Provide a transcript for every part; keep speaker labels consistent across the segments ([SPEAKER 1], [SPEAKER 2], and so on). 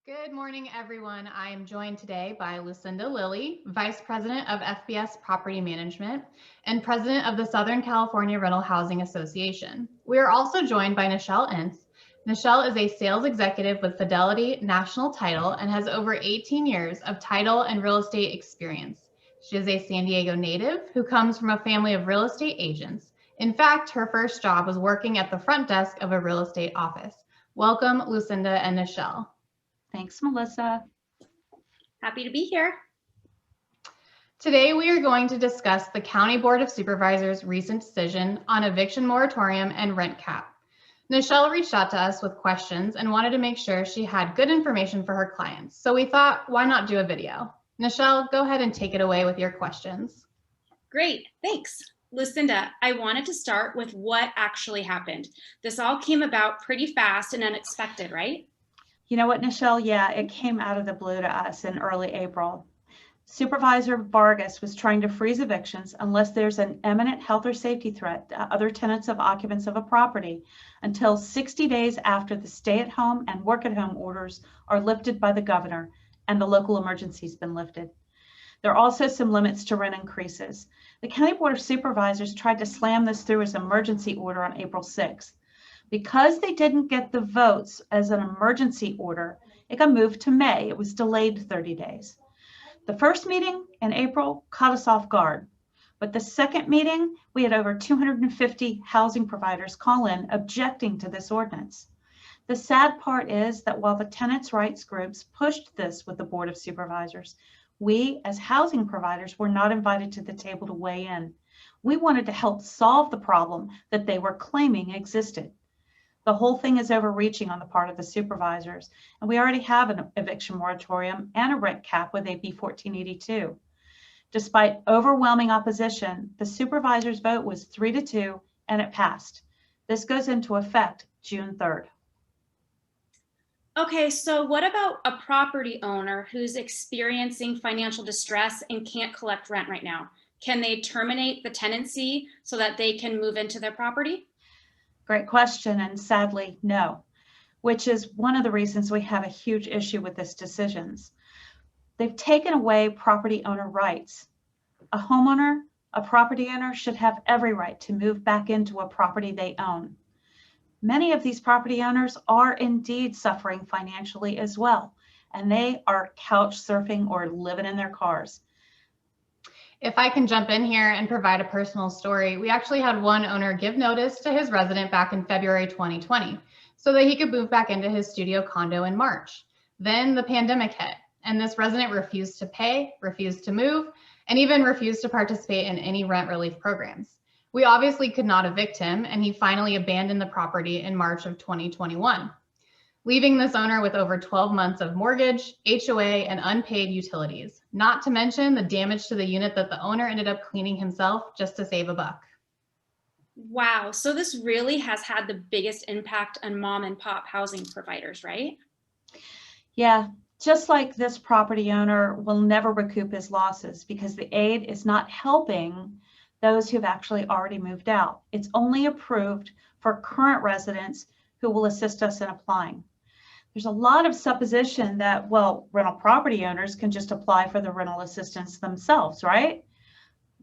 [SPEAKER 1] Good morning, everyone. I am joined today by Lucinda Lilley, Vice President of FBS Property Management and President of the Southern California Rental Housing Association. We are also joined by Nichel Ince. Nichel is a sales executive with Fidelity National Title and has over 18 years of title and real estate experience. She is a San Diego native who comes from a family of real estate agents. In fact, her first job was working at the front desk of a real estate office. Welcome, Lucinda and Nichel.
[SPEAKER 2] Thanks, Melissa.
[SPEAKER 3] Happy to be here.
[SPEAKER 1] Today, we are going to discuss the County Board of Supervisors' recent decision on eviction moratorium and rent cap. Nichel reached out to us with questions and wanted to make sure she had good information for her clients. So we thought, why not do a video? Nichel, go ahead and take it away with your questions.
[SPEAKER 3] Great, thanks. Lucinda, I wanted to start with what actually happened. This all came about pretty fast and unexpected, right?
[SPEAKER 2] You know what, Nichel? Yeah, it came out of the blue to us in early April. Supervisor Vargas was trying to freeze evictions unless there's an imminent health or safety threat to other tenants of occupants of a property until 60 days after the stay-at-home and work-at-home orders are lifted by the governor and the local emergency's been lifted. There are also some limits to rent increases. The County Board of Supervisors tried to slam this through as an emergency order on April 6th. Because they didn't get the votes as an emergency order, it got moved to May. It was delayed 30 days. The first meeting in April caught us off guard. But the second meeting, we had over 250 housing providers call in objecting to this ordinance. The sad part is that while the tenants' rights groups pushed this with the Board of Supervisors, we as housing providers were not invited to the table to weigh in. We wanted to help solve the problem that they were claiming existed. The whole thing is overreaching on the part of the supervisors, and we already have an eviction moratorium and a rent cap with AB 1482. Despite overwhelming opposition, the supervisors' vote was 3-2, and it passed. This goes into effect June 3rd.
[SPEAKER 3] Okay, so what about a property owner who's experiencing financial distress and can't collect rent right now? Can they terminate the tenancy so that they can move into their property?
[SPEAKER 2] Great question, and sadly, no, which is one of the reasons we have a huge issue with this decisions. They've taken away property owner rights. A homeowner, a property owner should have every right to move back into a property they own. Many of these property owners are indeed suffering financially as well, and they are couch surfing or living in their cars.
[SPEAKER 1] If I can jump in here and provide a personal story, we actually had one owner give notice to his resident back in February 2020 so that he could move back into his studio condo in March. Then the pandemic hit, and this resident refused to pay, refused to move, and even refused to participate in any rent relief programs. We obviously could not evict him, and he finally abandoned the property in March of 2021. Leaving this owner with over 12 months of mortgage, HOA, and unpaid utilities, not to mention the damage to the unit that the owner ended up cleaning himself just to save a buck.
[SPEAKER 3] Wow, so this really has had the biggest impact on mom and pop housing providers, right?
[SPEAKER 2] Yeah, just like this property owner will never recoup his losses because the aid is not helping those who've actually already moved out. It's only approved for current residents who will assist us in applying. There's a lot of supposition that, well, rental property owners can just apply for the rental assistance themselves, right?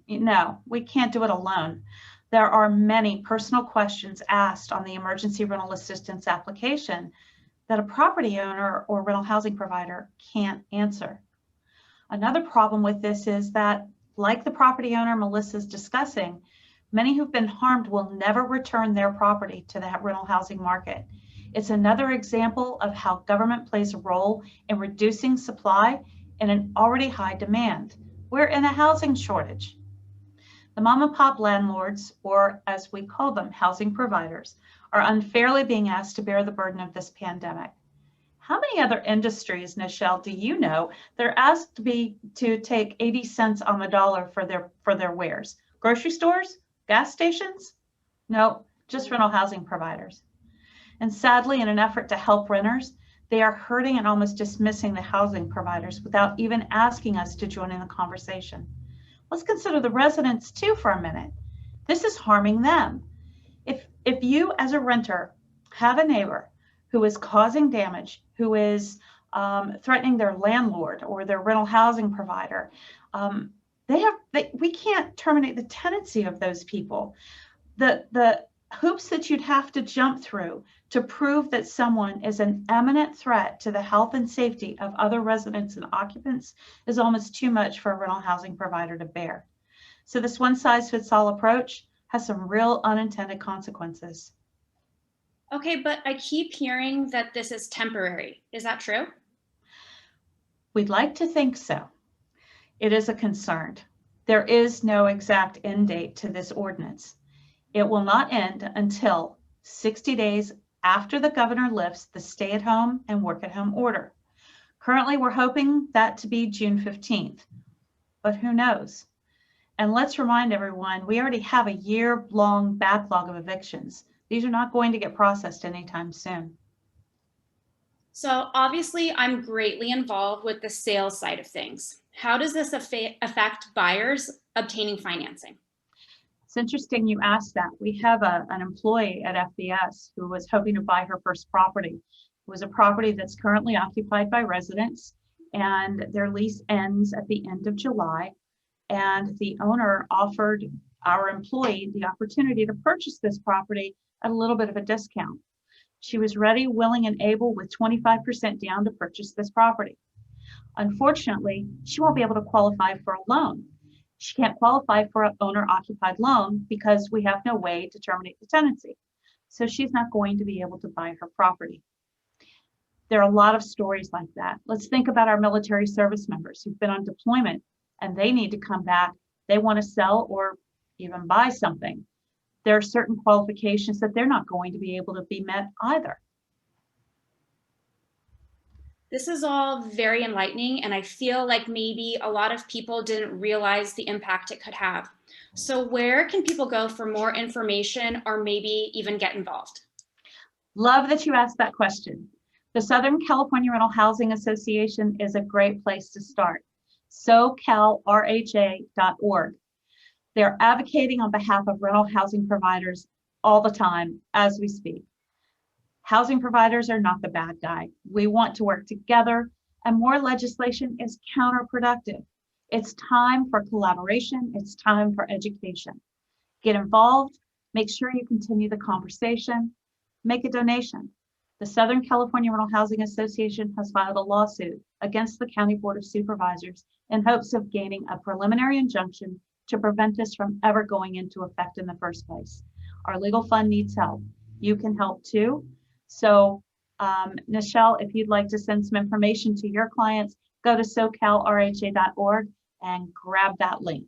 [SPEAKER 2] No, we can't do it alone. There are many personal questions asked on the emergency rental assistance application that a property owner or rental housing provider can't answer. Another problem with this is that, like the property owner Melissa's discussing, many who've been harmed will never return their property to the rental housing market. It's another example of how government plays a role in reducing supply in an already high demand. We're in a housing shortage. The mom and pop landlords, or as we call them, housing providers, are unfairly being asked to bear the burden of this pandemic. How many other industries, Nichel, do you know that are asked to take 80 cents on the dollar for their wares? Grocery stores? Gas stations? No, just rental housing providers. And sadly, in an effort to help renters, they are hurting and almost dismissing the housing providers without even asking us to join in the conversation. Let's consider the residents too for a minute. This is harming them. If you as a renter have a neighbor who is causing damage, who is threatening their landlord or their rental housing provider. We can't terminate the tenancy of those people. The hoops that you'd have to jump through to prove that someone is an imminent threat to the health and safety of other residents and occupants is almost too much for a rental housing provider to bear. So this one-size-fits-all approach has some real unintended consequences.
[SPEAKER 3] Okay, but I keep hearing that this is temporary. Is that true?
[SPEAKER 2] We'd like to think so. It is a concern. There is no exact end date to this ordinance. It will not end until 60 days after the governor lifts the stay-at-home and work-at-home order. Currently, we're hoping that to be June 15th, but who knows? And let's remind everyone, we already have a year-long backlog of evictions. These are not going to get processed anytime soon.
[SPEAKER 3] So obviously, I'm greatly involved with the sales side of things. How does this affect buyers obtaining financing?
[SPEAKER 2] It's interesting you asked that. We have an employee at FBS who was hoping to buy her first property. It was a property that's currently occupied by residents, and their lease ends at the end of July. And the owner offered our employee the opportunity to purchase this property at a little bit of a discount. She was ready, willing, and able with 25% down to purchase this property. Unfortunately, she won't be able to qualify for a loan. She can't qualify for an owner-occupied loan because we have no way to terminate the tenancy. So she's not going to be able to buy her property. There are a lot of stories like that. Let's think about our military service members who've been on deployment and they need to come back. They want to sell or even buy something. There are certain qualifications that they're not going to be able to be met either.
[SPEAKER 3] This is all very enlightening, and I feel like maybe a lot of people didn't realize the impact it could have. So where can people go for more information or maybe even get involved?
[SPEAKER 2] Love that you asked that question. The Southern California Rental Housing Association is a great place to start. SoCalRHA.org. They're advocating on behalf of rental housing providers all the time as we speak. Housing providers are not the bad guy. We want to work together, and more legislation is counterproductive. It's time for collaboration. It's time for education. Get involved. Make sure you continue the conversation. Make a donation. The Southern California Rental Housing Association has filed a lawsuit against the County Board of Supervisors in hopes of gaining a preliminary injunction to prevent this from ever going into effect in the first place. Our legal fund needs help. You can help too. So Nichel, if you'd like to send some information to your clients, go to SoCalRHA.org and grab that link.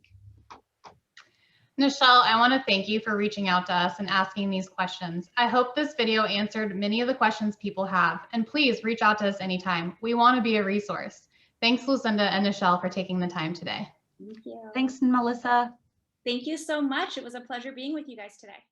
[SPEAKER 1] Nichel, I want to thank you for reaching out to us and asking these questions. I hope this video answered many of the questions people have, and please reach out to us anytime. We want to be a resource. Thanks, Lucinda and Nichel, for taking the time today.
[SPEAKER 3] Thank you.
[SPEAKER 2] Thanks, Melissa.
[SPEAKER 3] Thank you so much. It was a pleasure being with you guys today.